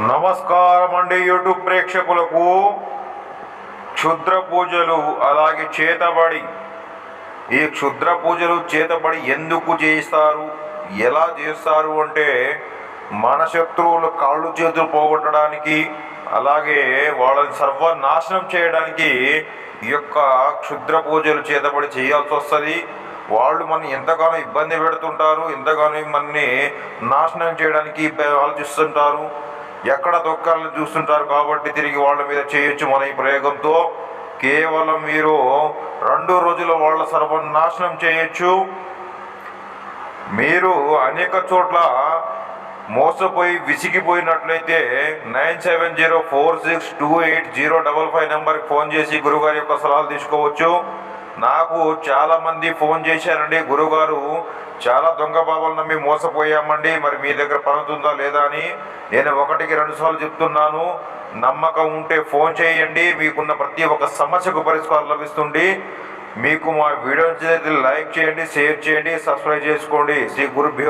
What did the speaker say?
నమస్కారం అండి యూట్యూబ్ ప్రేక్షకులకు. క్షుద్ర పూజలు అలాగే చేతబడి, ఈ క్షుద్ర పూజలు చేతబడి ఎందుకు చేస్తారు, ఎలా చేస్తారు అంటే మన శత్రువులు కాళ్ళు చేతులు పోగొట్టడానికి, అలాగే వాళ్ళని సర్వనాశనం చేయడానికి ఈ యొక్క క్షుద్ర పూజలు చేతబడి చేయాల్సి వస్తుంది. వాళ్ళు మన ఎంతగానో ఇబ్బంది పెడుతుంటారు, ఎంతగానో మనని నాశనం చేయడానికి ఆలోచిస్తుంటారు, ఎక్కడ దొక్కాలని చూస్తుంటారు. కాబట్టి తిరిగి వాళ్ళ మీద చేయొచ్చు మన ఈ ప్రయోగంతో. కేవలం మీరు 2 రోజుల్లో వాళ్ళ సర్వనాశనం చేయొచ్చు. మీరు అనేక చోట్ల మోసపోయి విసిగిపోయినట్లయితే 9704628055 నెంబర్కి ఫోన్ చేసి గురుగారి యొక్క సలహాలు తీసుకోవచ్చు. నాకు చాలామంది ఫోన్ చేశారండి, గురుగారు చాలా దొంగ బాబాలు నమ్మి మోసపోయామండి, మరి మీ దగ్గర పనుతుందా లేదా అని. నేను 1-2 సార్లు చెప్తున్నాను, నమ్మకం ఉంటే ఫోన్ చేయండి. మీకున్న ప్రతి ఒక్క సమస్యకు పరిష్కారం లభిస్తుంది. మీకు మా వీడియో లైక్ చేయండి, షేర్ చేయండి, సబ్స్క్రైబ్ చేసుకోండి. శ్రీ గురుభ్యో